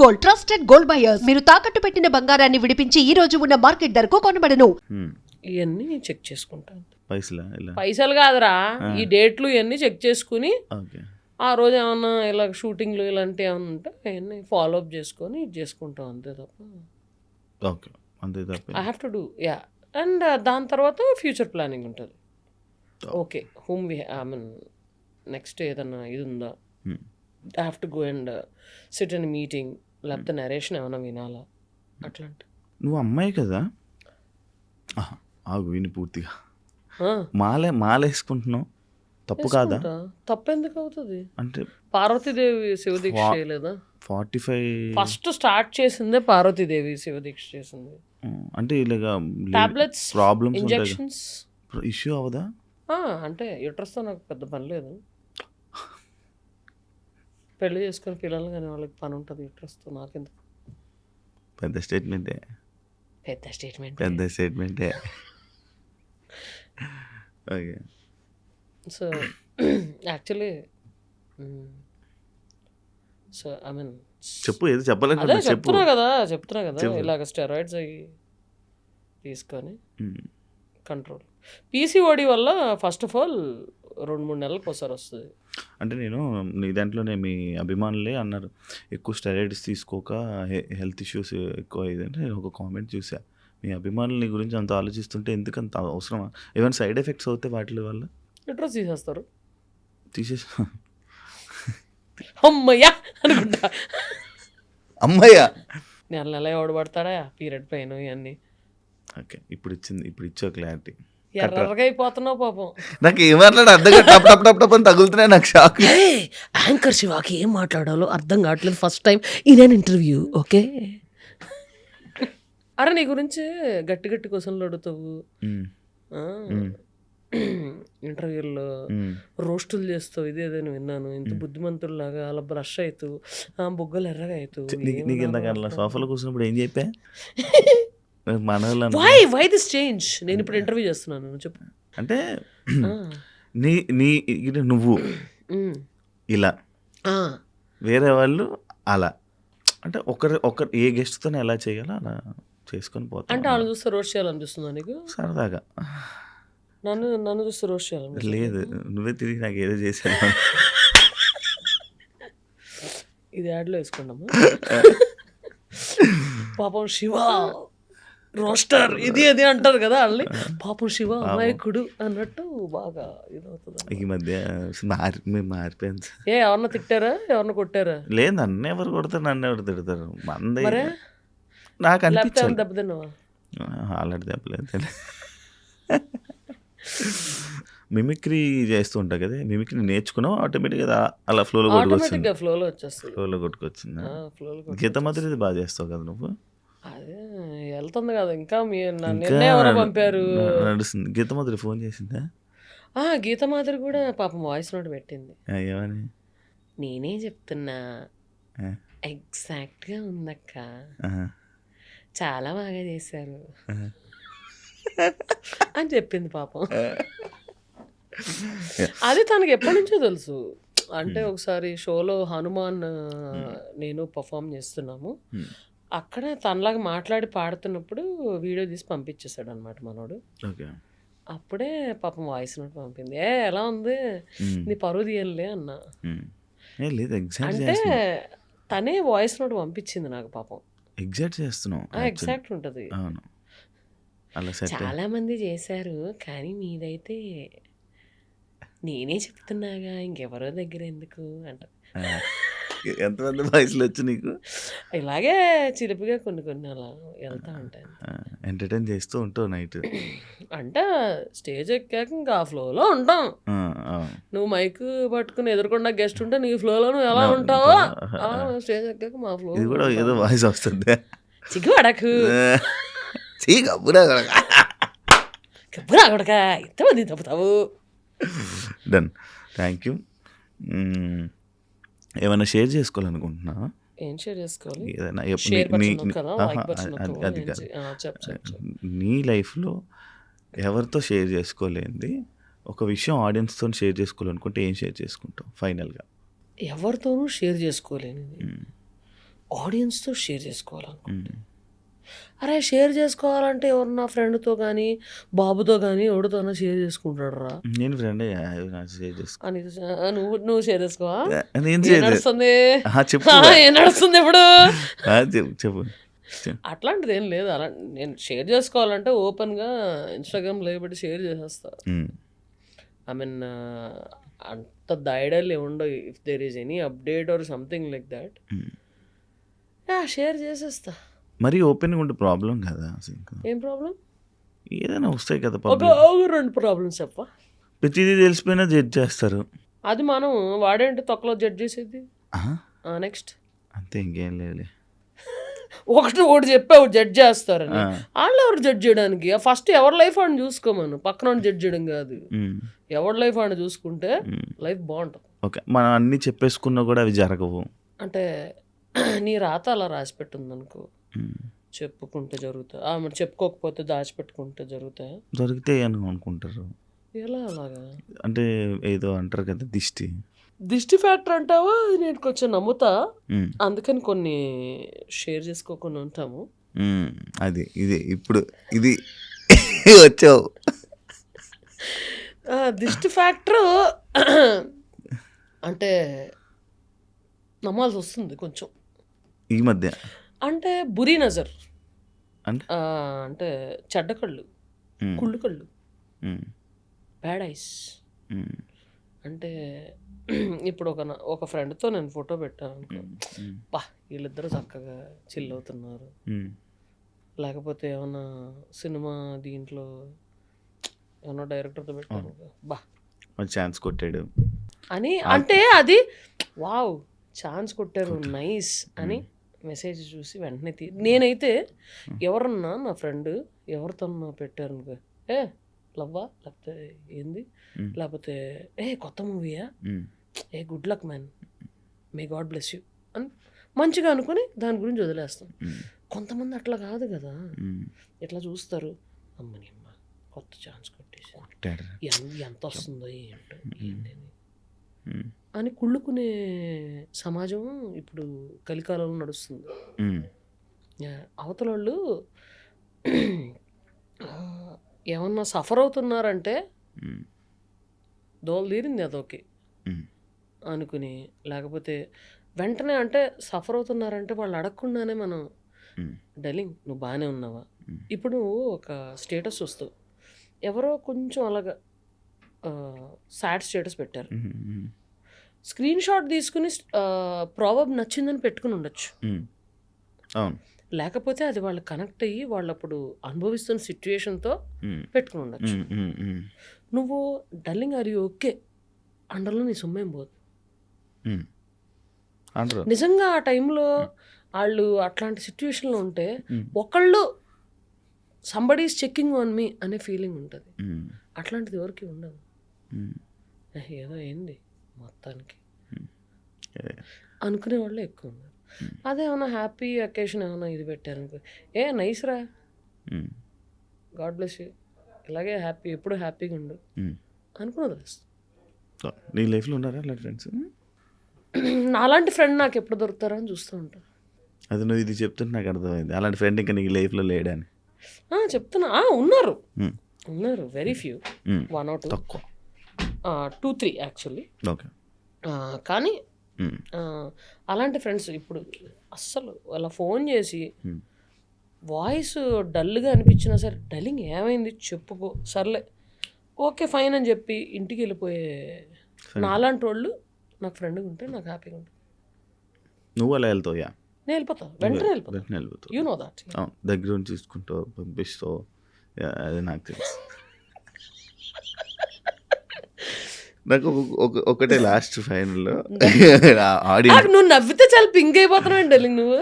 Gold, trusted gold buyers. మీరు తాకట్టు పెట్టిన బంగారాన్ని విడిపించి ఈ రోజు ఉన్న మార్కెట్ ధరకు కొనబడను. ఇవన్నీ నేను చెక్ చేసుకుంటాను. పైసలు కాదురా, ఈ డేట్లు ఇవన్నీ చెక్ చేసుకుని ఓకే. ఆ రోజు ఏమన్నా ఇలా షూటింగ్లు ఇలాంటివి ఏమన్నా ఉంటే అవన్నీ ఫాలో అప్ చేసుకొని ఇది చేసుకుంటాం అంతే తప్ప. ఓకే, అంతే తప్ప I have to do yeah. And దాని తర్వాత ఫ్యూచర్ ప్లానింగ్ ఉంటుంది. Okay, hmm we I mean next ఏదన్నా ఇది ఉందా, I have to go and sit in meeting, లేకపోతే నరేషన్ ఏమైనా వినాలా అట్లాంటి. నువ్వు అమ్మాయి కదా, ఆగు విని పూర్తిగా. మాలేసుకుంటున్నావు, తప్పు కాదా? తప్పు ఎందుకు అవుతుంది? అంటే పార్వతీదేవి శివదీక్ష చేయలేదా? 45 ఫస్ట్ స్టార్ట్ చేసిందే పార్వతీదేవి శివదీక్ష చేసింది. అంటే ఇలాగా టాబ్లెట్స్, ప్రాబ్లమ్స్, ఇంజెక్షన్స్ ఇష్యూ అవదా? అంటే యూట్రస్తో నాకు పెద్ద పని లేదు. పెళ్లి చేసుకుని పిల్లలు కానీ వాళ్ళకి పని ఉంటుంది యూట్రస్తో, నాకెందుకు? పెద్ద స్టేట్మెంటే. Okay. So actually so I mean చెప్పు, ఏదో చెప్పాలి. చెప్తున్నా కదా ఇలాగ స్టెరాయిడ్స్ అవి తీసుకొని కంట్రోల్. పీసీఓడి వల్ల ఫస్ట్ ఆఫ్ ఆల్ 2-3 నెలలకు ఒకసారి వస్తుంది. అంటే నేను నీ దాంట్లోనే మీ అభిమానులే అన్నారు, ఎక్కువ స్టెరాయిడ్స్ తీసుకోక హెల్త్ ఇష్యూస్ ఎక్కువ అయ్యిందంటే నేను ఒక కామెంట్ చూసా. మీ అభిమానుల గురించి అంత ఆలోచిస్తుంటే ఎందుకు అంత అవసరమా? ఏమైనా సైడ్ ఎఫెక్ట్స్ అవుతాయి వాటి వల్ల? యూట్రస్ తీసేస్తారు. అమ్మయ్యా అనుకుంటా. అమ్మయ్యా నెల ఎవడబడతాడా పీరియడ్ పెయిన్ ఇవన్నీ. ఓకే, ఇప్పుడు ఇచ్చా క్లారిటీ. ఎర్రగా అయిపోతున్నావు పాపం. నాకు ఏం మాట్లాడ అర్థం టప్ అని తగులుతున్నాయి. నాకు షాక్. యాంకర్ శివాకి ఏం మాట్లాడాలో అర్థం కావట్లేదు ఫస్ట్ టైం ఇదే ఇంటర్వ్యూ. ఓకే, అరే నీ గురించి గట్టి క్వశ్చన్లు అడుగుతావు ఇంటర్వ్యూల్లో, రోస్టులు చేస్తావు, ఇదేదని విన్నాను. ఇంత బుద్ధిమంతుల్లాగా అలా బ్రష్ అవుతావు, బుగ్గలు ఎర్రగా అవుతావు. నీకు ఇంతకన్నా సోఫాలో కూర్చున్నప్పుడు ఏం చెప్పా? Why this change? నేను ఇప్పుడు ఇంటర్వ్యూ చేస్తున్నాను, చెప్పు. అంటే నువ్వు ఇలా, వేరే వాళ్ళు అలా, అంటే ఒకరు ఏ గెస్ట్తో ఎలా చేయాలో అలా చేసుకొని పోతా. అంటే వాళ్ళు చూస్తే రోస్ట్ చేయాలనిపిస్తుందా నీకు? సరదాగా నన్ను చూస్తే రోస్ట్ చేయాలి? లేదు, నువ్వే తిరిగి నాకు ఏదో చేశాను. ఇది యాడ్లో వేసుకున్నాము. పాపం శివ రోస్టర్ ఇది అంటారు కదా వాళ్ళని. పాపం శివ అమాయకుడు అన్నట్టు బాగా ఇదవుతుంది. ఈ మధ్య మారిపోయింది. ఎవరన్నా తిట్టారా, ఎవరన్నా కొట్టారా? లేదు, నన్ను ఎవరు కొడతారు, నన్ను ఎవరు తిడతారు? నాకు అనిపించింది. దెబ్బతిన్నావా? ఆల్రెడీ దెబ్బలేదు. మిమిక్రీ చేస్తూ ఉంటా కదా, మిమిక్రీ నేర్చుకున్నావు ఆటోమేటిక్గా అలా ఫ్లోలో కొట్టుకొచ్చింది. ఫ్లోలో కొట్టుకొచ్చింది. గీత మాదిరి బాగా చేస్తావు కదా నువ్వు. అదే వెళ్తుంది కదా ఇంకా. నిన్నే ఎవరో పంపారు నడుస్తుంది. గీత మాదిరి ఫోన్ చేసిందా? గీత మాదిరి కూడా పాపం వాయిస్ నోట్ పెట్టింది. ఏమని? నేనే చెప్తున్నా, ఎగ్జాక్ట్గా ఉందక్క, చాలా బాగా చేశారు అని చెప్పింది పాపం. అది తనకి ఎప్పటి నుంచో తెలుసు. అంటే ఒకసారి షోలో హనుమాన్ నేను పర్ఫామ్ చేస్తున్నాము, అక్కడ తనలాగా మాట్లాడి పాడుతున్నప్పుడు వీడియో తీసి పంపించేశాడు అనమాట మనోడు. అప్పుడే పాపం వాయిస్ నోట్ పంపింది. ఎలా ఉంది నీ పరువు తీయలే అన్నా. అంటే తనే వాయిస్ నోట్ పంపించింది నాకు. పాపం ఎగ్జాక్ట్ ఉంటుంది. చాలా మంది చేశారు కానీ మీదైతే నేనే చెప్తున్నాగా, ఇంకెవరో దగ్గర ఎందుకు అంట. ఎంతమంది వాయిస్లు వచ్చి నీకు? ఇలాగే చిలిపిగా కొన్ని అలా వెళ్తా ఉంటాయి. ఎంటర్టైన్ చేస్తూ ఉంటావు నైట్. అంటే స్టేజ్ ఎక్కాక ఇంకా ఆ ఫ్లోలో ఉంటాం. నువ్వు మైక్ పట్టుకుని ఎదురుకుండా గెస్ట్ ఉంటే నీ ఫ్లోలో నువ్వు ఎలా ఉంటావో స్టేజ్ ఎక్కాక మా ఫ్లో. ఇది కూడా ఏదో వాయిస్ వస్తుంది. చిగ్గుపడకు, కొడక ఎంతమంది తప్పుతావు. Done, thank you. ఏమైనా షేర్ చేసుకోవాలనుకుంటున్నా? ఏం షేర్ చేసుకోవాలి? ఏదైనా అది నీ లైఫ్లో ఎవరితో షేర్ చేసుకోలేంది ఒక విషయం ఆడియన్స్తో షేర్ చేసుకోవాలనుకుంటే ఏం షేర్ చేసుకుంటావు ఫైనల్గా? ఎవరితోనూ షేర్ చేసుకోలేనిది ఆడియన్స్తో షేర్ చేసుకోవాలనుకుంటా. అరే షేర్ చేసుకోవాలంటే ఎవరన్నా ఫ్రెండ్తో కానీ బాబుతో కానీ ఎవరితోనో షేర్ చేసుకుంటాడు రా నేను ఫ్రెండ్ షేర్ చేసుకో అని. నువ్వు షేర్ చేసుకోవా? నేను ఏం షేర్ నడుస్తుంది? చెప్పు ఏం నడుస్తుంది ఇప్పుడు? చెప్పు అట్లాంటిది ఏం లేదు. అలా నేను షేర్ చేసుకోవాలంటే ఓపెన్గా ఇన్స్టాగ్రామ్లో పెట్టి షేర్ చేసేస్తా. ఐ మీన్ అంత దైడల్ ఉండవు. If there is any update or something like that share చేసేస్తా. మరి ఓపెన్గా ఉంటే ప్రాబ్లం కదా అసలు. ఏం ప్రాబ్లం? ఏదైనా వస్తాయి కదా ఒక 2 ప్రాబ్లమ్స్ చెప్పా. ప్రతిదీ తెలిసిపోయినా జడ్జ్ చేస్తారు. అది మనం వాడేంటి తొక్కలో జడ్జ్ చేసేది. నెక్స్ట్ అంతే, ఇంకేం లేదు. ఒకటి చెప్పావు జడ్జ్ చేస్తారని. వాళ్ళు ఎవరు జడ్జ్ చేయడానికి? ఫస్ట్ ఎవరి లైఫ్ అని చూసుకోమను, పక్కన జడ్జ్ చేయడం కాదు. ఎవరి లైఫ్ అని చూసుకుంటే లైఫ్ బాగుంటుంది. ఓకే, మనం అన్నీ చెప్పేసుకున్నా కూడా అవి జరగవు. అంటే నీ రాత అలా రాసి పెట్టిందనుకో, చెప్పుకుంటే జరుగుతాయి. మరి చెప్పుకోకపోతే దాచిపెట్టుకుంటే జరుగుతాయి. దొరికితే అని అనుకుంటారు. ఎలా అలాగా? అంటే ఏదో అంటారు కదా దిష్టి ఫ్యాక్టర్ అంటావా? నేను కొంచెం నమ్ముతా, అందుకని కొన్ని షేర్ చేసుకోకుండా ఉంటాము. అది ఇది ఇప్పుడు ఇది వచ్చావు. దిష్టి ఫ్యాక్టర్ అంటే నమ్మాల్సి వస్తుంది కొంచెం ఈ మధ్య. అంటే బురీ నజర్ అంటే చెడ్డ కళ్ళు, కుళ్ళు కళ్ళు, బ్యాడ్ ఐస్. అంటే ఇప్పుడు ఒక ఫ్రెండ్తో నేను ఫోటో పెట్టాను అనుకో, బా వీళ్ళిద్దరూ చక్కగా చిల్ అవుతున్నారు. లేకపోతే ఏమన్నా సినిమా దీంట్లో ఏమన్నా డైరెక్టర్తో పెట్టాను బా ఛాన్స్ కొట్టాడు అని, అంటే అది వావ్ ఛాన్స్ కొట్టారు నైస్ అని మెసేజ్ చూసి వెంటనే నేనైతే ఎవరన్నా నా ఫ్రెండ్ ఎవరితో పెట్టారు అనుకో, లవ్వా లేకపోతే ఏంది, లేకపోతే కొత్త మూవీయా, good luck man, may God bless you అని మంచిగా అనుకుని దాని గురించి వదిలేస్తాం. కొంతమంది అట్లా కాదు కదా, ఎట్లా చూస్తారు, అమ్మని అమ్మ కొత్త ఛాన్స్ కొట్టేసి ఎంత వస్తుందో ఏంటో ఏంటని అని కుళ్ళుకునే సమాజం ఇప్పుడు కలికాలంలో నడుస్తుంది. అవతల వాళ్ళు ఏమన్నా సఫర్ అవుతున్నారంటే దోలు తీరింది అదొకే అనుకుని, లేకపోతే వెంటనే అంటే సఫర్ అవుతున్నారంటే వాళ్ళు అడగకుండానే మనం డలింగ్ నువ్వు బాగానే ఉన్నావా. ఇప్పుడు నువ్వు ఒక స్టేటస్ వస్తావు, ఎవరో కొంచెం అలాగా సాడ్ స్టేటస్ పెట్టారు, స్క్రీన్ షాట్ తీసుకుని ప్రాబబ్ నచ్చిందని పెట్టుకుని ఉండొచ్చు. లేకపోతే అది వాళ్ళు కనెక్ట్ అయ్యి వాళ్ళు అప్పుడు అనుభవిస్తున్న సిచ్యుయేషన్తో పెట్టుకుని ఉండొచ్చు. నువ్వు డల్లింగ్ ఆర్ యూ ఓకే అండర్లో నీ సొమ్మేం పోదు. నిజంగా ఆ టైంలో వాళ్ళు అట్లాంటి సిచ్యువేషన్లో ఉంటే ఒకళ్ళు somebody is checking on me అనే ఫీలింగ్ ఉంటుంది. అట్లాంటిది ఎవరికి ఉండదు. ఏదో ఏంది మొత్తానికి అనుకునే వాళ్ళే ఎక్కువ ఉన్నారు. అదేమన్నా హ్యాపీ అకేషన్ ఏమన్నా ఇది పెట్టారనుకో, నైస్ రా, గాడ్ బ్లెస్ యూ, ఇలాగే హ్యాపీ ఎప్పుడు హ్యాపీగా ఉండు అనుకుని వదిలేస్తాను. నీ లైఫ్లో ఉన్నారా అలాంటి ఫ్రెండ్స్? నాలాంటి ఫ్రెండ్ నాకు ఎప్పుడు దొరుకుతారా అని చూస్తూ ఉంటాను. అది నువ్వు ఇది చెప్తుంటే నాకు అర్థమైంది, అలాంటి ఫ్రెండ్ ఇంకా నీ లైఫ్లో లేడని. చెప్తున్నా, ఉన్నారు వెరీ ఫ్యూ, 1 or 2, తక్కువ, 2-3 యాక్చువల్లీ. ఓకే, కానీ అలాంటి ఫ్రెండ్స్ ఇప్పుడు అస్సలు అలా ఫోన్ చేసి వాయిస్ డల్గా అనిపించినా సరే, డల్లింగ్ ఏమైంది చెప్పుకో, సర్లే ఓకే ఫైన్ అని చెప్పి ఇంటికి వెళ్ళిపోయే నాలాంటి వాళ్ళు నాకు ఫ్రెండ్గా ఉంటే నాకు హ్యాపీగా ఉంటుంది. నువ్వు అలా వెళ్తావు? నేను వెళ్ళిపోతా, వెంటనే వెళ్ళిపోతా. You know that. దగ్గర నుంచి చూసుకుంటావు, పంపిస్తావు, అది నాకు తెలుసు. నాకు ఒకటే లాస్ట్ ఫైనల్లో ఆడియన్స్ నువ్వు నవ్వితే చాలా పింక్ అయిపోతున్నావు డల్లింగ్ నువ్వు.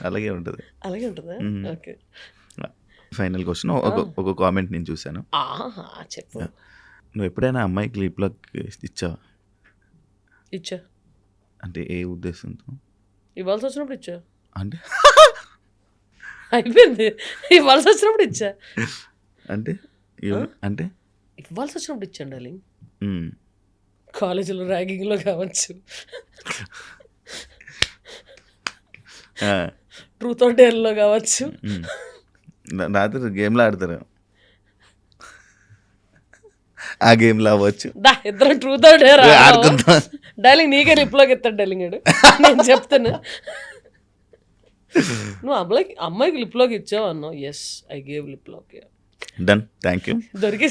అలాగే ఉంటుంది. ఓకే, ఫైనల్ క్వశ్చన్, ఒక కామెంట్ నేను చూశాను. చెప్పు. నువ్వు ఎప్పుడైనా అమ్మాయికి లిప్ లాక్ ఇచ్చావా? ఇచ్చా. అంటే ఏ ఉద్దేశంతో? ఇవ్వాల్సి వచ్చినప్పుడు ఇచ్చా. అంటే అయిపోయింది, ఇవ్వాల్సి వచ్చినప్పుడు ఇచ్చా. అంటే అంటే ఇవ్వాల్సి వచ్చినప్పుడు ఇచ్చాను డార్లింగ్. కాలేజీలో ర్యాగింగ్లో కావచ్చు, ట్రూత్ ఆర్ డేర్లో కావచ్చు. రాత్రి గేమ్లో ఆడతారు, ఆ గేమ్లో అవ్వచ్చు. దా ఇద్దరం ట్రూత్ ఆర్ డేర్ ఆడుకుందాం. డైలింగ్ నీకే లిప్లోకి ఎత్తాడు డైలింగ్ నేను చెప్తాను. నువ్వు అమ్మాయికి లిప్లోకి ఇచ్చావు అన్నావు. ఎస్ ఐ గేవ్ లిప్లోకి. Done, thank you. దొరికి